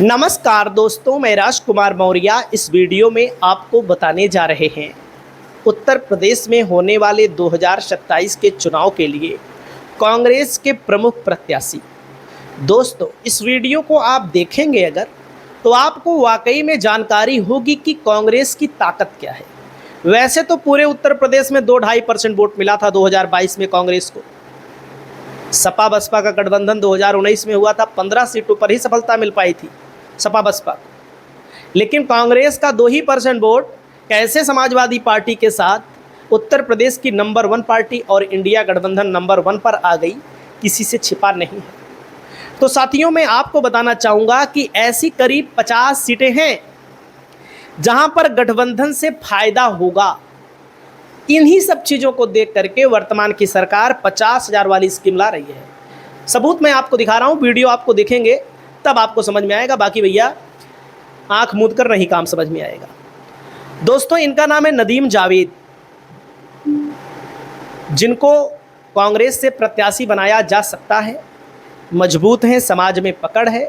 नमस्कार दोस्तों, मैं राजकुमार मौर्य इस वीडियो में आपको बताने जा रहे हैं उत्तर प्रदेश में होने वाले 2027 के चुनाव के लिए कांग्रेस के प्रमुख प्रत्याशी। दोस्तों, इस वीडियो को आप देखेंगे अगर तो आपको वाकई में जानकारी होगी कि कांग्रेस की ताकत क्या है। वैसे तो पूरे उत्तर प्रदेश में 2-2.5% वोट मिला था 2022 में कांग्रेस को। सपा बसपा का गठबंधन 2019 में हुआ था, 15 सीटों पर ही सफलता मिल पाई थी सपा बसपा को। लेकिन कांग्रेस का 2% वोट कैसे समाजवादी पार्टी के साथ उत्तर प्रदेश की नंबर 1 पार्टी और इंडिया गठबंधन नंबर 1 पर आ गई, किसी से छिपा नहीं है। तो साथियों, मैं आपको बताना चाहूँगा कि ऐसी करीब 50 सीटें हैं जहां पर गठबंधन से फायदा होगा। इन्हीं सब चीज़ों को देख करके वर्तमान की सरकार 50,000 वाली स्कीम ला रही है। सबूत मैं आपको दिखा रहा हूँ, वीडियो आपको देखेंगे तब आपको समझ में आएगा। बाकी भैया आंख मूंद कर नहीं काम समझ में आएगा। दोस्तों, इनका नाम है नदीम जावेद, जिनको कांग्रेस से प्रत्याशी बनाया जा सकता है। मजबूत हैं, समाज में पकड़ है।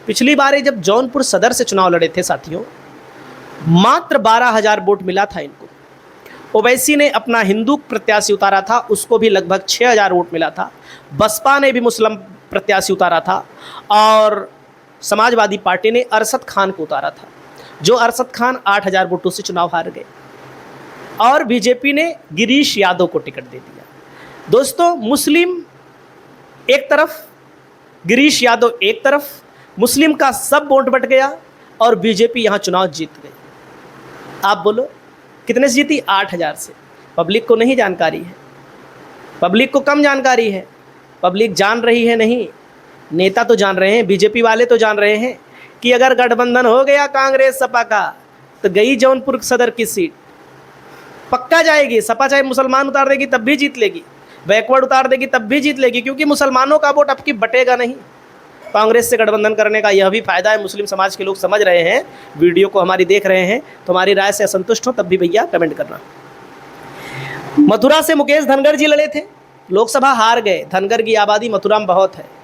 पिछली बार जब जौनपुर सदर से चुनाव लड़े थे साथियों, मात्र 12,000 वोट मिला था इनको। ओवैसी ने अपना हिंदू प्रत्याशी उतारा था, उसको भी लगभग 6,000 वोट मिला था। बसपा ने भी मुस्लिम प्रत्याशी उतारा था और समाजवादी पार्टी ने अरशद खान को उतारा था, जो अरशद खान 8,000 वोटों से चुनाव हार गए। और बीजेपी ने गिरीश यादव को टिकट दे दिया। दोस्तों, मुस्लिम एक तरफ, गिरीश यादव एक तरफ, मुस्लिम का सब वोट बट गया और बीजेपी यहाँ चुनाव जीत गई। आप बोलो कितने से जीती? 8,000 से। पब्लिक को नहीं जानकारी है, पब्लिक को कम जानकारी है। पब्लिक जान रही है नहीं, नेता तो जान रहे हैं, बीजेपी वाले तो जान रहे हैं कि अगर गठबंधन हो गया कांग्रेस सपा का तो गई जौनपुर सदर की सीट पक्का जाएगी। सपा चाहे मुसलमान उतार देगी तब भी जीत लेगी, बैकवर्ड उतार देगी तब भी जीत लेगी, क्योंकि मुसलमानों का वोट आपकी बटेगा नहीं। कांग्रेस से गठबंधन करने का यह भी फायदा है। मुस्लिम समाज के लोग समझ रहे हैं, वीडियो को हमारी देख रहे हैं, तो हमारी राय से असंतुष्ट हो तब भी भैया कमेंट करना। मथुरा से मुकेश धनगर जी लड़े थे, लोकसभा हार गए। धनगर की आबादी मथुरा में बहुत है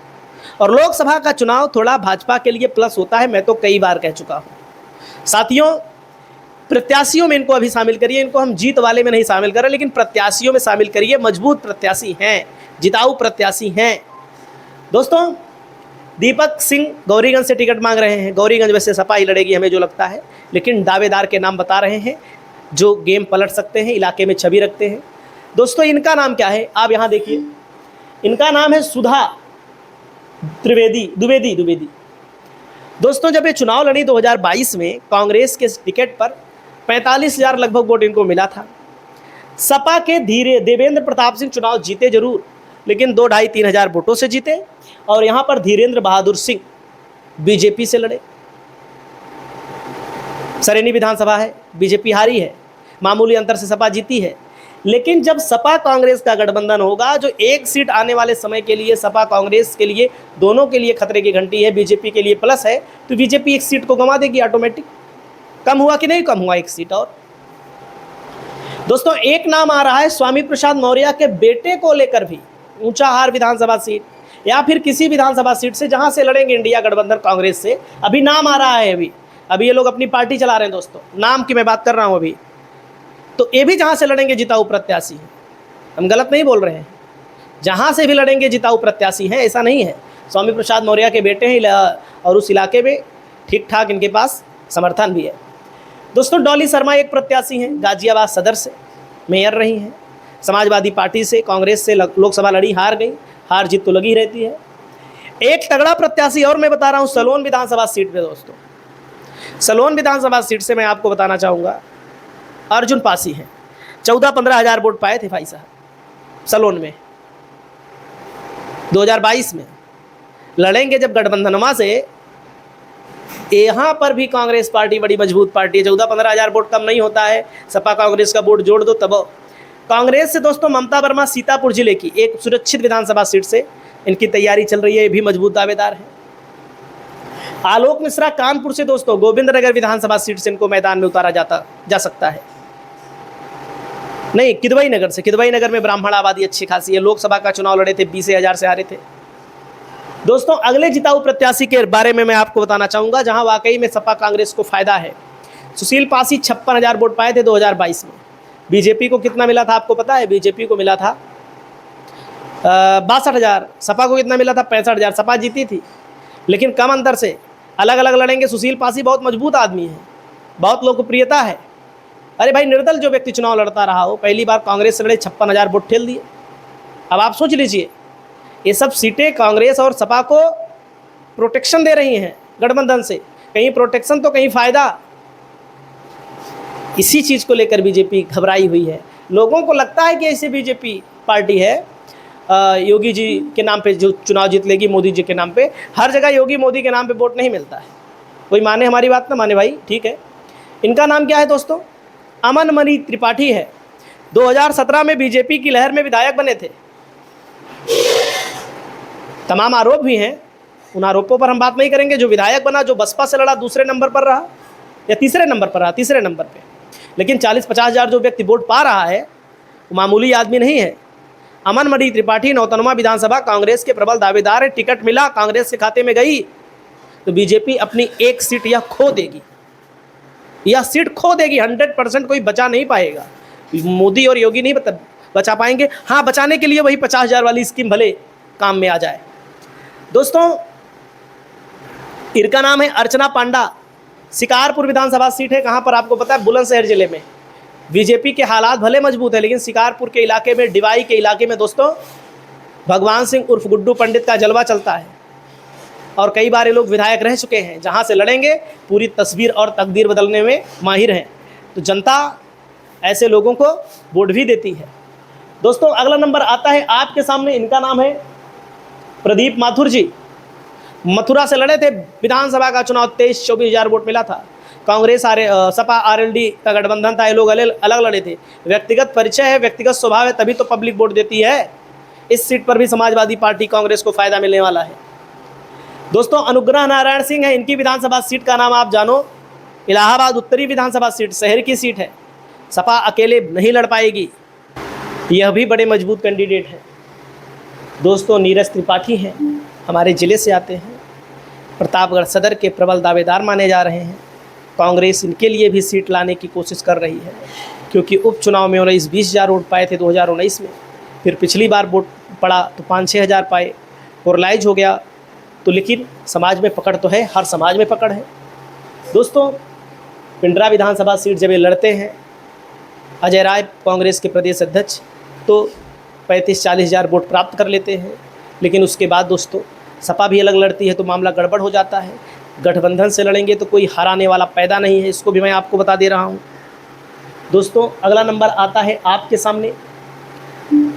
और लोकसभा का चुनाव थोड़ा भाजपा के लिए प्लस होता है, मैं तो कई बार कह चुका हूं। साथियों, प्रत्याशियों में इनको अभी शामिल करिए। इनको हम जीत वाले में नहीं शामिल कर रहे, लेकिन प्रत्याशियों में शामिल करिए। मजबूत प्रत्याशी हैं, जिताऊ प्रत्याशी हैं। दोस्तों, दीपक सिंह गौरीगंज से टिकट मांग रहे हैं। गौरीगंज वैसे सपा ही लड़ेगी हमें जो लगता है, लेकिन दावेदार के नाम बता रहे हैं जो गेम पलट सकते हैं, इलाके में छवि रखते हैं। दोस्तों, इनका नाम क्या है आप यहाँ देखिए। इनका नाम है सुधा द्विवेदी। दोस्तों, जब ये चुनाव लड़ी 2022 में कांग्रेस के टिकट पर 45,000 लगभग वोट इनको मिला था। सपा के देवेंद्र प्रताप सिंह चुनाव जीते जरूर, लेकिन 2-2.5-3 वोटों से जीते। और यहाँ पर धीरेन्द्र बहादुर सिंह बीजेपी से लड़े। सरेनी विधानसभा है, बीजेपी हारी है, मामूली अंतर से सपा जीती है। लेकिन जब सपा कांग्रेस का गठबंधन होगा, जो एक सीट आने वाले समय के लिए सपा कांग्रेस के लिए दोनों के लिए खतरे की घंटी है, बीजेपी के लिए प्लस है, तो बीजेपी एक सीट को गंवा देगी ऑटोमेटिक। कम हुआ कि नहीं कम हुआ एक सीट। और दोस्तों, एक नाम आ रहा है स्वामी प्रसाद मौर्य के बेटे को लेकर भी, ऊंचाहार विधानसभा सीट या फिर किसी विधानसभा सीट से जहां से लड़ेंगे इंडिया गठबंधन कांग्रेस से। अभी नाम आ रहा है, अभी ये लोग अपनी पार्टी चला रहे हैं। दोस्तों, नाम की मैं बात कर रहा हूं अभी। तो ये भी जहां से लड़ेंगे जिताऊ प्रत्याशी हैं, हम गलत नहीं बोल रहे हैं। जहां से भी लड़ेंगे जिताऊ प्रत्याशी हैं, ऐसा नहीं है। स्वामी प्रसाद मौर्य के बेटे हैं और उस इलाके में ठीक ठाक इनके पास समर्थन भी है। दोस्तों, डॉली शर्मा एक प्रत्याशी हैं, गाजियाबाद सदर से मेयर रही हैं। समाजवादी पार्टी से कांग्रेस से लोकसभा लड़ी, हार गई। हार जीत तो लगी रहती है। एक तगड़ा प्रत्याशी और मैं बता रहा हूं सलोन विधानसभा सीट पे। दोस्तों, सलोन विधानसभा सीट से मैं आपको बताना चाहूँगा अर्जुन पासी हैं। 14-15 हज़ार वोट पाए थे भाई साहब सलोन में 2022 में। लड़ेंगे जब गठबंधनमा से, यहाँ पर भी कांग्रेस पार्टी बड़ी मजबूत पार्टी है। 14-15 हज़ार वोट कम नहीं होता है। सपा कांग्रेस का वोट जोड़ दो तब। कांग्रेस से दोस्तों ममता वर्मा सीतापुर जिले की एक सुरक्षित विधानसभा सीट से इनकी तैयारी चल रही है, ये भी मजबूत दावेदार है। आलोक मिश्रा कानपुर से दोस्तों गोविंदनगर विधानसभा सीट से इनको मैदान में उतारा जा सकता है। नहीं, किदवई नगर से। किदवई नगर में ब्राह्मण आबादी अच्छी खासी है। लोकसभा का चुनाव लड़े थे, 20,000 से हारे थे। दोस्तों अगले जिताऊ प्रत्याशी के बारे में मैं आपको बताना चाहूँगा, जहां वाकई में सपा कांग्रेस को फायदा है। सुशील पासी 56,000 वोट पाए थे 2022 में। बीजेपी को कितना मिला था आपको पता है? बीजेपी को मिला था 62,000। सपा को कितना मिला था? 65,000। सपा जीती थी, लेकिन कम अंतर से। अलग अलग लड़ेंगे। सुशील पासी बहुत मजबूत आदमी है, बहुत लोकप्रियता है। अरे भाई, निर्दल जो व्यक्ति चुनाव लड़ता रहा हो, पहली बार कांग्रेस से लड़े, 56,000 वोट ठेल दिए। अब आप सोच लीजिए, ये सब सीटें कांग्रेस और सपा को प्रोटेक्शन दे रही हैं गठबंधन से। कहीं प्रोटेक्शन तो कहीं फायदा। इसी चीज़ को लेकर बीजेपी घबराई हुई है। लोगों को लगता है कि ऐसे बीजेपी पार्टी है योगी जी के नाम पे जो चुनाव जीत लेगी, मोदी जी के नाम पे। हर जगह योगी मोदी के नाम पे वोट नहीं मिलता है। कोई माने हमारी बात ना माने भाई, ठीक है। इनका नाम क्या है दोस्तों? अमन मणि त्रिपाठी है। 2017 में बीजेपी की लहर में विधायक बने थे। तमाम आरोप भी हैं, उन आरोपों पर हम बात नहीं करेंगे। जो विधायक बना, जो बसपा से लड़ा, दूसरे नंबर पर रहा या तीसरे नंबर पर रहा, तीसरे नंबर पे। लेकिन 40-50 हज़ार जो व्यक्ति वोट पा रहा है, वो मामूली आदमी नहीं है। अमन मणि त्रिपाठी नौतनवा विधानसभा कांग्रेस के प्रबल दावेदार है। टिकट मिला, कांग्रेस के खाते में गई तो बीजेपी अपनी एक सीट यह खो देगी, यह सीट खो देगी 100%। कोई बचा नहीं पाएगा। मोदी और योगी नहीं बचा पाएंगे। हाँ, बचाने के लिए वही 50,000 वाली स्कीम भले काम में आ जाए। दोस्तों, इनका नाम है अर्चना पांडा। शिकारपुर विधानसभा सीट है। कहाँ पर आपको पता है? बुलंदशहर जिले में। बीजेपी के हालात भले मजबूत है, लेकिन शिकारपुर के इलाके में, डिवाई के इलाके में दोस्तों, भगवान सिंह उर्फ गुड्डू पंडित का जलवा चलता है। और कई बार ये लोग विधायक रह चुके हैं। जहाँ से लड़ेंगे पूरी तस्वीर और तकदीर बदलने में माहिर हैं। तो जनता ऐसे लोगों को वोट भी देती है। दोस्तों अगला नंबर आता है आपके सामने। इनका नाम है प्रदीप माथुर जी। मथुरा से लड़े थे विधानसभा का चुनाव। 23-24 हज़ार वोट मिला था। कांग्रेस सपा आरएलडी का गठबंधन था। ये लोग अलग लड़े थे। व्यक्तिगत परिचय है, व्यक्तिगत स्वभाव है, तभी तो पब्लिक वोट देती है। इस सीट पर भी समाजवादी पार्टी कांग्रेस को फायदा मिलने वाला है। दोस्तों अनुग्रह नारायण सिंह है। इनकी विधानसभा सीट का नाम आप जानो, इलाहाबाद उत्तरी विधानसभा सीट, शहर की सीट है। सपा अकेले नहीं लड़ पाएगी। यह भी बड़े मजबूत कैंडिडेट हैं। दोस्तों नीरज त्रिपाठी हैं, हमारे ज़िले से आते हैं। प्रतापगढ़ सदर के प्रबल दावेदार माने जा रहे हैं। कांग्रेस इनके लिए भी सीट लाने की कोशिश कर रही है, क्योंकि उपचुनाव में 19-20 हज़ार वोट पाए थे 2019 में। फिर पिछली बार वोट पड़ा तो 5-6 हज़ार पाए, पोरलाइज हो गया। तो लेकिन समाज में पकड़ तो है, हर समाज में पकड़ है। दोस्तों पिंडरा विधानसभा सीट जब ये लड़ते हैं, अजय राय कांग्रेस के प्रदेश अध्यक्ष, तो 35-40 हज़ार वोट प्राप्त कर लेते हैं। लेकिन उसके बाद दोस्तों सपा भी अलग लड़ती है तो मामला गड़बड़ हो जाता है। गठबंधन से लड़ेंगे तो कोई हराने वाला पैदा नहीं है, इसको भी मैं आपको बता दे रहा हूँ। दोस्तों अगला नंबर आता है आपके सामने।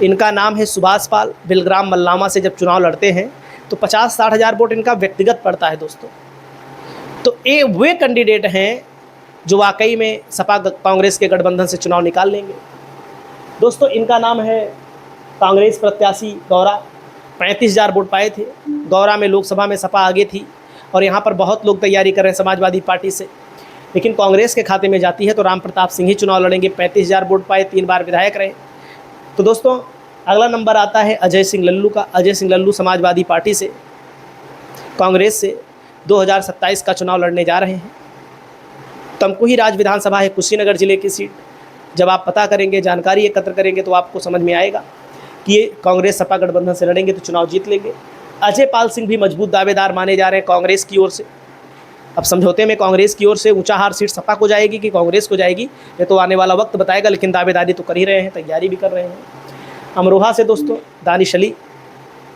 इनका नाम है सुभाष पाल। बिलग्राम मल्लामा से जब चुनाव लड़ते हैं तो 50-60 हज़ार वोट इनका व्यक्तिगत पड़ता है दोस्तों। तो ये वे कैंडिडेट हैं जो वाकई में सपा कांग्रेस के गठबंधन से चुनाव निकाल लेंगे। दोस्तों इनका नाम है कांग्रेस प्रत्याशी गौरा। 35 हज़ार वोट पाए थे। गौरा में लोकसभा में सपा आगे थी और यहाँ पर बहुत लोग तैयारी कर रहे हैं समाजवादी पार्टी से, लेकिन कांग्रेस के खाते में जाती है तो राम प्रताप सिंह ही चुनाव लड़ेंगे। 35 हज़ार वोट पाए, 3 बार विधायक रहे। तो दोस्तों अगला नंबर आता है अजय सिंह लल्लू का। अजय सिंह लल्लू समाजवादी पार्टी से, कांग्रेस से 2027 का चुनाव लड़ने जा रहे हैं। तमकुही राज विधानसभा है, कुशीनगर जिले की सीट। जब आप पता करेंगे, जानकारी एकत्र करेंगे तो आपको समझ में आएगा कि ये कांग्रेस सपा गठबंधन से लड़ेंगे तो चुनाव जीत लेंगे। अजय पाल सिंह भी मजबूत दावेदार माने जा रहे हैं कांग्रेस की ओर से। अब समझौते में कांग्रेस की ओर से ऊंचाहार सीट सपा को जाएगी कि कांग्रेस को जाएगी, ये तो आने वाला वक्त बताएगा, लेकिन दावेदारी तो कर ही रहे हैं, तैयारी भी कर रहे हैं। अमरोहा से दोस्तों दानिश अली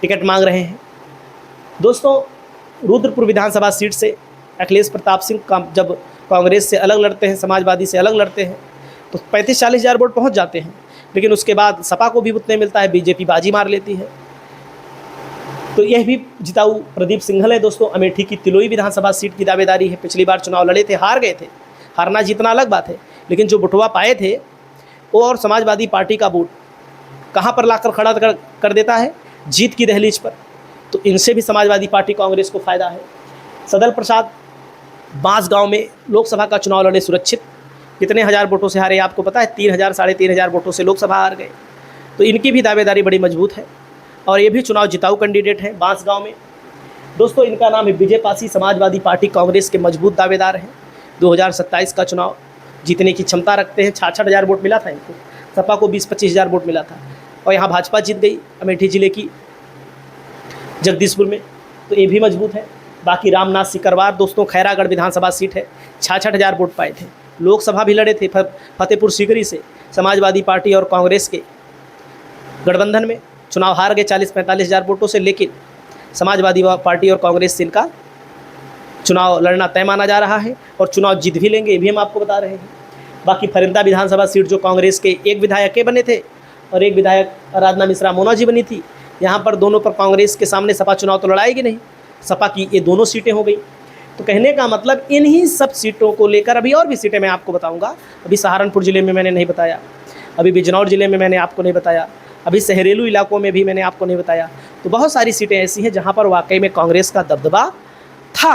टिकट मांग रहे हैं। दोस्तों रुद्रपुर विधानसभा सीट से अखिलेश प्रताप सिंह का जब कांग्रेस से अलग लड़ते हैं, समाजवादी से अलग लड़ते हैं, तो 35-40 हज़ार वोट पहुँच जाते हैं। लेकिन उसके बाद सपा को भी उतने मिलता है, बीजेपी बाजी मार लेती है। तो यह भी जिताऊ प्रदीप सिंघल है। दोस्तों अमेठी की तिलोई विधानसभा सीट की दावेदारी है। पिछली बार चुनाव लड़े थे, हार गए थे। हारना जीतना अलग बात है, लेकिन जो बटुआ पाए थे वो और समाजवादी पार्टी का वोट कहाँ पर लाकर खड़ा कर देता है? जीत की दहलीज पर। तो इनसे भी समाजवादी पार्टी कांग्रेस को फ़ायदा है। सदल प्रसाद बांसगांव में लोकसभा का चुनाव लड़े सुरक्षित। कितने हज़ार वोटों से हारे आपको पता है? 3,000 साढ़े 3,000 वोटों से लोकसभा हार गए। तो इनकी भी दावेदारी बड़ी मजबूत है और ये भी चुनाव जिताऊ कैंडिडेट हैं बांसगांव में। दोस्तों इनका नाम है विजय पासी, समाजवादी पार्टी कांग्रेस के मजबूत दावेदार हैं। 2027 का चुनाव जीतने की क्षमता रखते हैं। 66,000 वोट मिला था इनको, सपा को 20-25,000 वोट मिला था और यहाँ भाजपा जीत गई अमेठी जिले की जगदीशपुर में, तो ये भी मजबूत है। बाकी रामनाथ सिकरवार दोस्तों खैरागढ़ विधानसभा सीट है, 66,000 वोट पाए थे। लोकसभा भी लड़े थे फतेहपुर सीकरी से, समाजवादी पार्टी और कांग्रेस के गठबंधन में चुनाव हार गए 40-45,000 वोटों से, लेकिन समाजवादी पार्टी और कांग्रेस से इनका चुनाव लड़ना तय माना जा रहा है और चुनाव जीत भी लेंगे, ये भी हम आपको बता रहे हैं। बाकी फरिंदा विधानसभा सीट जो कांग्रेस के एक विधायक के बने थे और एक विधायक आराधना मिश्रा मोना जी बनी थी, यहाँ पर दोनों पर कांग्रेस के सामने सपा चुनाव तो लड़ाएगी नहीं, सपा की ये दोनों सीटें हो गई। तो कहने का मतलब इन्हीं सब सीटों को लेकर अभी और भी सीटें मैं आपको बताऊँगा। अभी सहारनपुर ज़िले में मैंने नहीं बताया, अभी बिजनौर ज़िले में मैंने आपको नहीं बताया, अभी शहरेलू इलाकों में भी मैंने आपको नहीं बताया। तो बहुत सारी सीटें ऐसी हैं जहाँ पर वाकई में कांग्रेस का दबदबा था,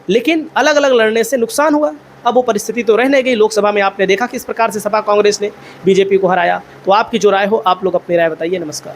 लेकिन अलग अलग लड़ने से नुकसान हुआ। अब वो परिस्थिति तो रहने गई। लोकसभा में आपने देखा किस प्रकार से सपा कांग्रेस ने बीजेपी को हराया। तो आपकी जो राय हो, आप लोग अपनी राय बताइए। नमस्कार।